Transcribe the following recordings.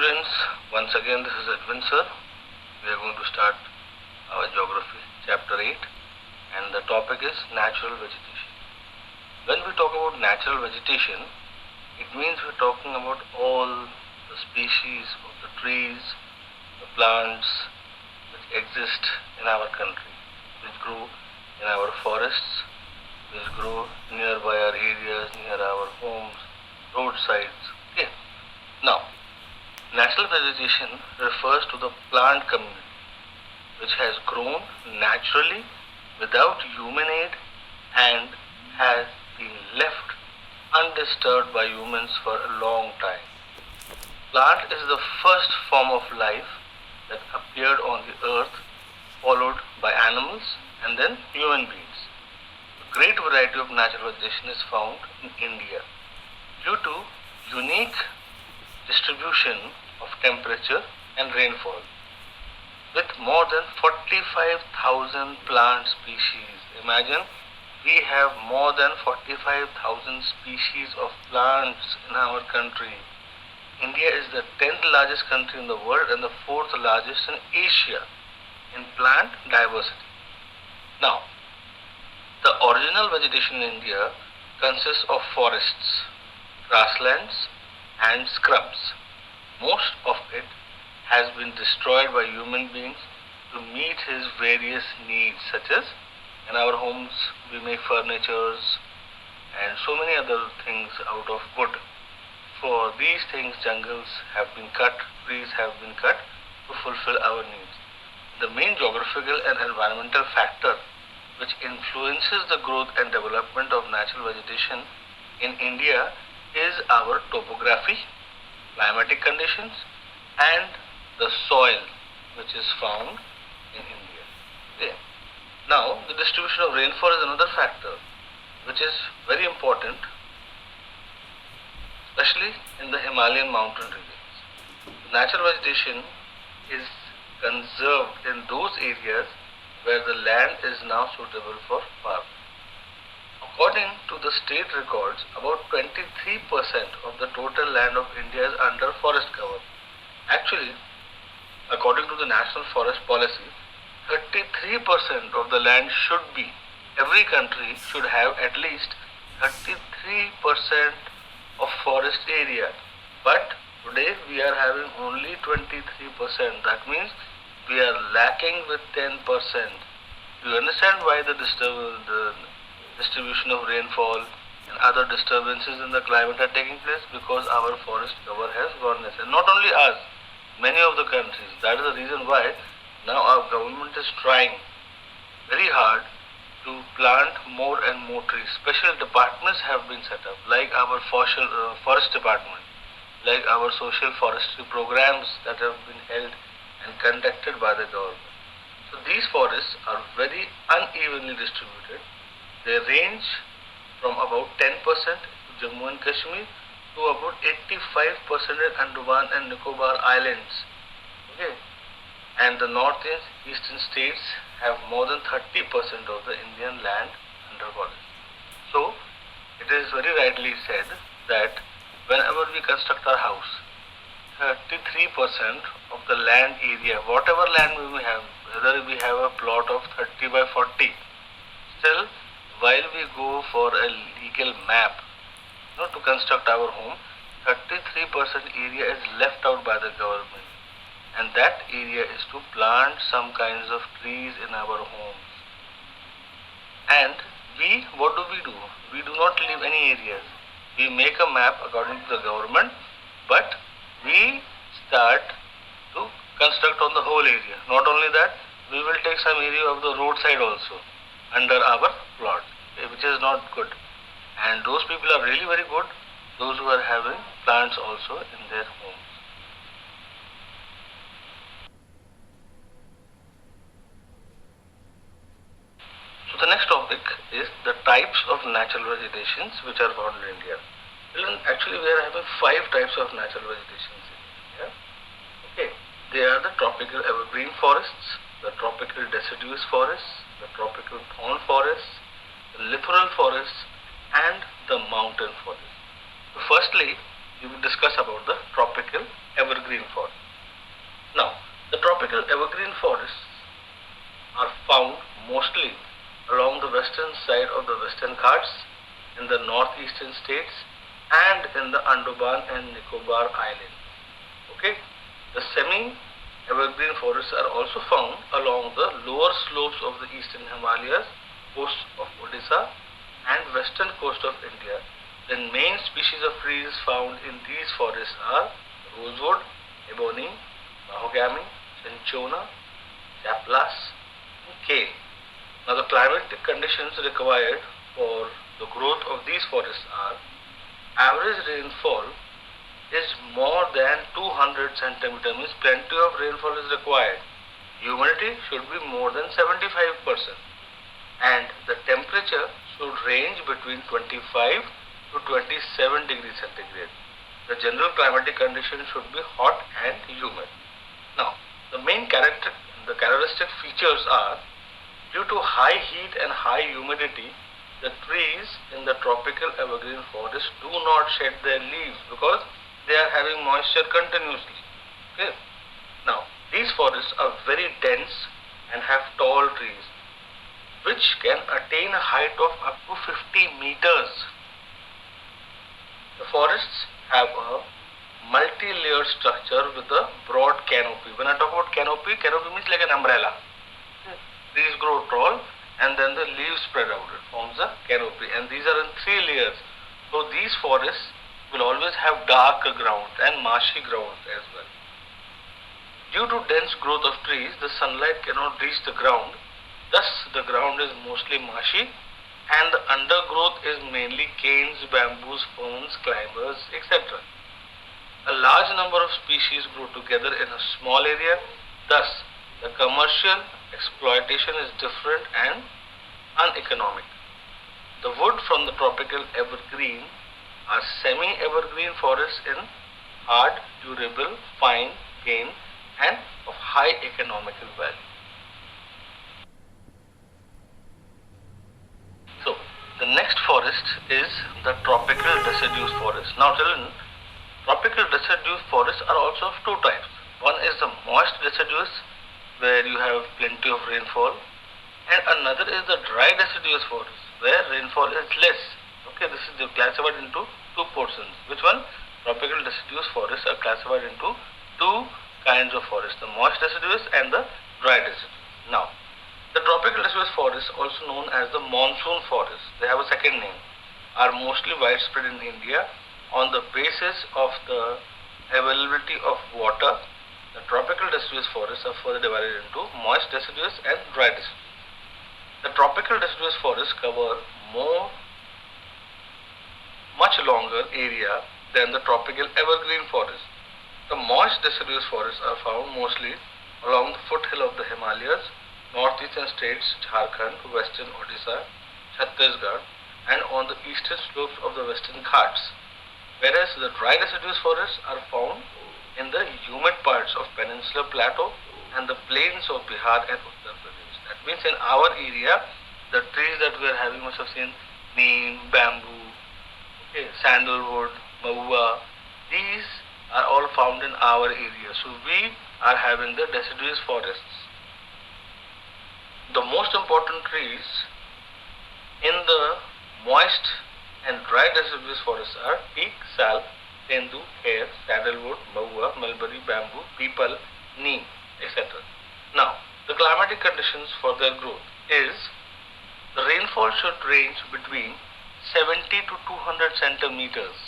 students, once again this is Edwin sir. We are going to start our geography chapter 8 and the topic is natural vegetation. When we talk about natural vegetation, it means we're talking about all the species of the trees, the plants which exist in our country, which grow in our forests, which grow nearby our areas, near our homes, roadsides. Okay. Now, natural vegetation refers to the plant community which has grown naturally without human aid and has been left undisturbed by humans for a long time. Plant is the first form of life that appeared on the earth, followed by animals and then human beings. A great variety of natural vegetation is found in India due to unique distribution of temperature and rainfall. With more than 45,000 plant species, imagine we have more than 45,000 species of plants in our country. India is the 10th largest country in the world and the 4th largest in Asia in plant diversity. Now, the original vegetation in India consists of forests, grasslands and scrubs. Most of it has been destroyed by human beings to meet his various needs, such as in our homes we make furnitures and so many other things out of wood. For these things jungles have been cut, trees have been cut to fulfill our needs. The main geographical and environmental factor which influences the growth and development of natural vegetation in India is our topography, climatic conditions and the soil which is found in India. Okay. Now, the distribution of rainfall is another factor which is very important, especially in the Himalayan mountain regions. Natural vegetation is conserved in those areas where the land is now suitable for farming. According to the state records, about 23% of the total land of India is under forest cover. Actually, according to the National Forest Policy, 33% of the land should be, every country should have at least 33% of forest area. But today we are having only 23%. That means we are lacking with 10%. You understand why the distribution of rainfall and other disturbances in the climate are taking place? Because our forest cover has gone less. And not only us, many of the countries. That is the reason why now our government is trying very hard to plant more and more trees. Special departments have been set up, like our forest department, like our social forestry programs that have been held and conducted by the government. So these forests are very unevenly distributed. They range from about 10% to Jammu and Kashmir to about 85% in Andaman and Nicobar Islands. Okay. And the north and eastern states have more than 30% of the Indian land under forest. So it is very rightly said that whenever we construct our house, 33% of the land area, whatever land we may have, whether we have a plot of 30 by 40, still while we go for a legal map, to construct our home, 33% area is left out by the government, and that area is to plant some kinds of trees in our homes. And what do? We do not leave any areas. We make a map according to the government, but we start to construct on the whole area. Not only that, we will take some area of the roadside also under our plot, which is not good. And those people are really very good, those who are having plants also in their homes. So the next topic is the types of natural vegetations which are found in India. Actually, we are having 5 types of natural vegetations in India. Okay. They are the tropical evergreen forests, the tropical deciduous forests, the tropical thorn forests, the littoral forests, and the mountain forest. So firstly, we will discuss about the tropical evergreen forest. forests are found mostly along the western side of the Western Ghats, in the northeastern states, and in the Andaman and Nicobar Islands. Okay, the semi-evergreen forests are also found along the lower slopes of the eastern Himalayas, coast of Odisha, and western coast of India. The main species of trees found in these forests are rosewood, ebony, mahogany, cinchona, saplas, and cane. Now, the climatic conditions required for the growth of these forests are: average rainfall is more than 200 centimeters, means plenty of rainfall is required. Humidity should be more than 75%, and the temperature should range between 25 to 27 degrees centigrade. The general climatic conditions should be hot and humid. Now, the characteristic features are: due to high heat and high humidity, the trees in the tropical evergreen forest do not shed their leaves because they are having moisture continuously. Okay. Now, these forests are very dense and have tall trees which can attain a height of up to 50 meters. The forests have a multi-layered structure with a broad canopy. When I talk about canopy, canopy means like an umbrella. Trees grow tall and then the leaves spread out. It forms a canopy, and these are in 3 layers. So these forests will always have dark ground and marshy ground as well. Due to dense growth of trees, the sunlight cannot reach the ground. Thus, the ground is mostly marshy, and the undergrowth is mainly canes, bamboos, ferns, climbers, etc. A large number of species grow together in a small area. Thus, the commercial exploitation is different and uneconomic. The wood from the tropical evergreen are semi-evergreen forests in hard, durable, fine cane and of high economical value. So, the next forest is the tropical deciduous forest. Now, children, tropical deciduous forests are also of 2 types. One is the moist deciduous, where you have plenty of rainfall, and another is the dry deciduous forest, where rainfall is less. Okay, this is classified into 2 portions. Which one? Tropical deciduous forests are classified into 2 kinds of forests: the moist deciduous and the dry deciduous. Now, the tropical deciduous forests, also known as the monsoon forests, they have a second name, are mostly widespread in India on the basis of the availability of water. The tropical deciduous forests are further divided into moist deciduous and dry deciduous. The tropical deciduous forests cover much longer area than the tropical evergreen forest. The moist deciduous forests are found mostly along the foothill of the Himalayas, northeastern states Jharkhand, western Odisha, Chhattisgarh, and on the eastern slopes of the Western Ghats, whereas the dry deciduous forests are found in the humid parts of Peninsular Plateau and the plains of Bihar and Uttar Pradesh. That means in our area, the trees that we are having, must have seen neem, bamboo, sandalwood, mahua, these are all found in our area. So we are having the deciduous forests. The most important trees in the moist and dry deciduous forests are teak, sal, tendu, hair, sandalwood, mahua, mulberry, bamboo, peepal, neem, etc. Now, the climatic conditions for their growth is: the rainfall should range between 70 to 200 centimeters.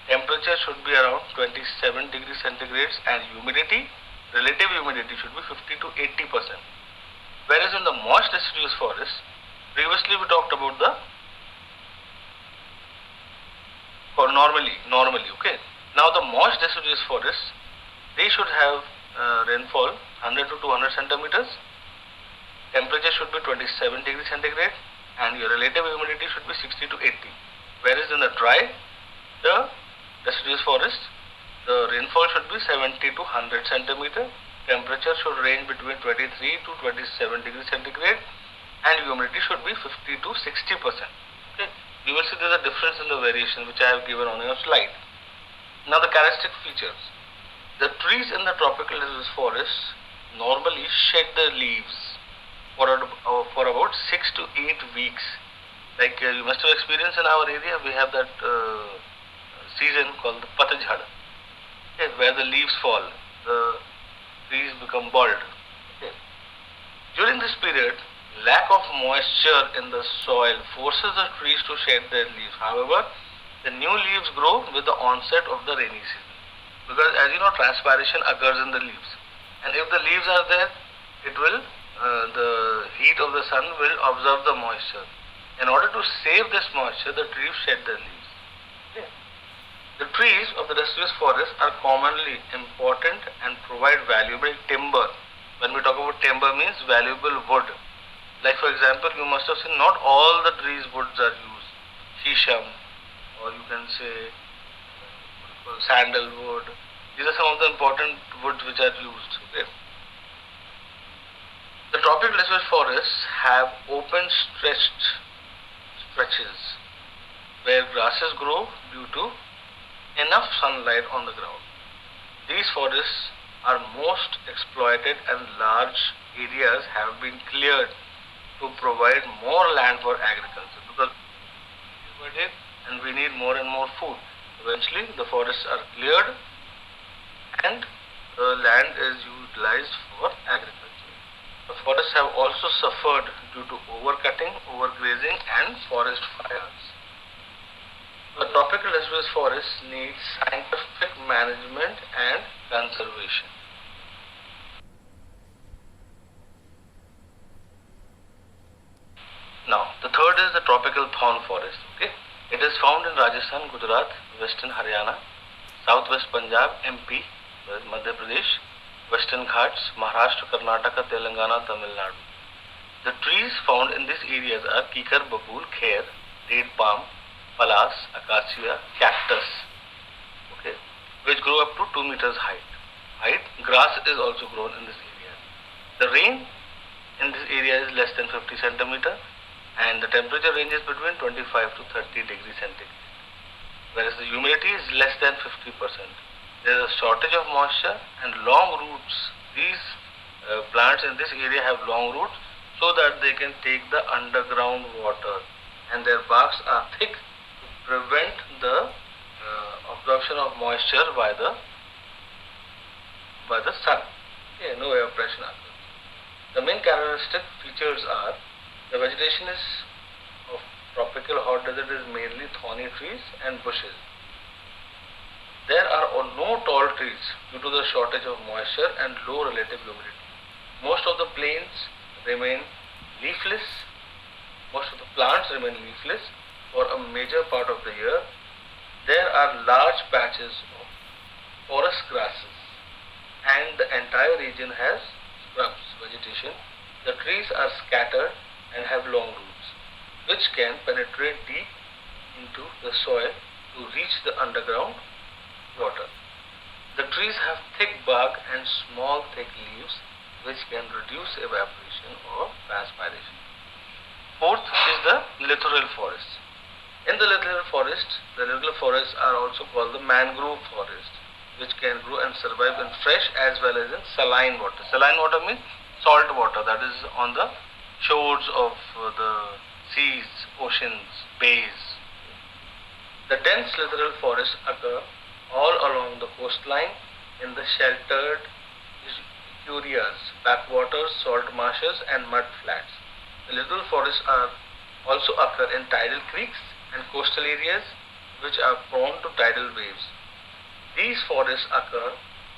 Temperature should be around 27 degrees centigrade, and relative humidity should be 50 to 80%. Whereas in the moist deciduous forest, previously we talked about the normally, okay. Now the moist deciduous forests, they should have rainfall 100 to 200 centimeters. Temperature should be 27 degrees centigrade, and your relative humidity should be 60 to 80. Whereas in the dry, the deciduous forest, the rainfall should be 70 to 100 centimeter. Temperature should range between 23 to 27 degrees centigrade, and humidity should be 50 to 60%. Okay. You will see there is a difference in the variation which I have given on your slide. Now the characteristic features. The trees in the tropical deciduous forests normally shed their leaves for about 6 to 8 weeks. Like you must have experienced in our area, we have that season called the Patjhad, okay, where the leaves fall, the trees become bald. Okay. During this period, lack of moisture in the soil forces the trees to shed their leaves. However, the new leaves grow with the onset of the rainy season. Because as you know, transpiration occurs in the leaves. And if the leaves are there, it will, the heat of the sun will absorb the moisture. In order to save this moisture, the trees shed their leaves. Okay. The trees of the deciduous forest are commonly important and provide valuable timber. When we talk about timber, means valuable wood. Like for example, you must have seen not all the trees woods are used. Shisham, or you can say sandalwood. These are some of the important woods which are used. Okay. The tropical deciduous forests have open stretches where grasses grow due to enough sunlight on the ground. These forests are most exploited and large areas have been cleared to provide more land for agriculture, because and we need more and more food. Eventually the forests are cleared and the land is utilized for agriculture. The forests have also suffered due to overcutting, overgrazing and forest fires. The tropical deciduous forest needs scientific management and conservation. Now, the third is the tropical thorn forest. Okay, it is found in Rajasthan, Gujarat, Western Haryana, Southwest Punjab, MP, Madhya Pradesh, Western Ghats, Maharashtra, Karnataka, Telangana, Tamil Nadu. The trees found in these areas are kikar, babool, kher, date palm, palas, acacia, cactus, okay, which grow up to 2 meters height. Grass is also grown in this area. The rain in this area is less than 50 centimeter and the temperature ranges between 25 to 30 degrees centigrade, whereas the humidity is less than 50%. There is a shortage of moisture and long roots. These plants in this area have long roots so that they can take the underground water, and their barks are thick to prevent the absorption of moisture by the sun. Okay, no evaporation occurs. The main characteristic features are the vegetation is of tropical hot desert is mainly thorny trees and bushes. There are no tall trees due to the shortage of moisture and low relative humidity. Most of the plains remain leafless. Most of the plants remain leafless for a major part of the year. There are large patches of forest grasses and the entire region has scrubs vegetation. The trees are scattered and have long roots which can penetrate deep into the soil to reach the underground water. The trees have thick bark and small thick leaves which can reduce evaporation or transpiration. Fourth is the littoral forest. In the littoral forests are also called the mangrove forest, which can grow and survive in fresh as well as in saline water. Saline water means salt water that is on the shores of the seas, oceans, bays. The dense littoral forests occur all along the coastline in the sheltered areas, backwaters, salt marshes and mud flats. The littoral forests are also occur in tidal creeks and coastal areas which are prone to tidal waves. These forests occur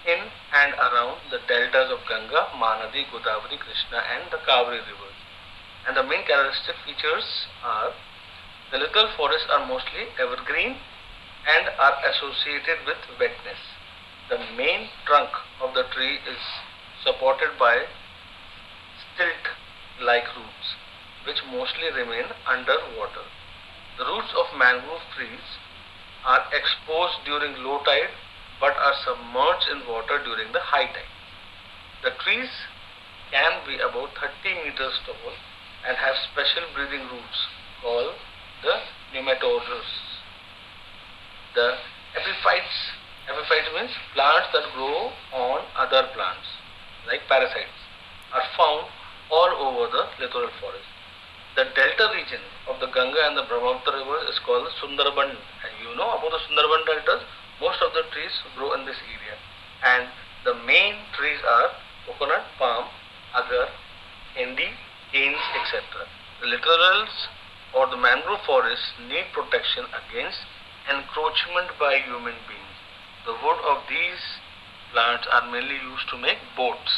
in and around the deltas of Ganga, Mahanadi, Godavari, Krishna and the Kaveri rivers. And the main characteristic features are the littoral forests are mostly evergreen and are associated with wetness. The main trunk of the tree is supported by stilt-like roots which mostly remain under water. The roots of mangrove trees are exposed during low tide but are submerged in water during the high tide. The trees can be about 30 meters tall and have special breathing roots called the nematodes. The epiphytes means plants that grow on other plants. like parasites, are found all over the littoral forest. The delta region of the Ganga and the Brahmaputra river is called the Sundarban. And you know about the Sundarban deltas, most of the trees grow in this area. And the main trees are coconut, palm, agar, hindi, canes, etc. The littorals or the mangrove forests need protection against encroachment by human beings. The wood of these plants are mainly used to make boats.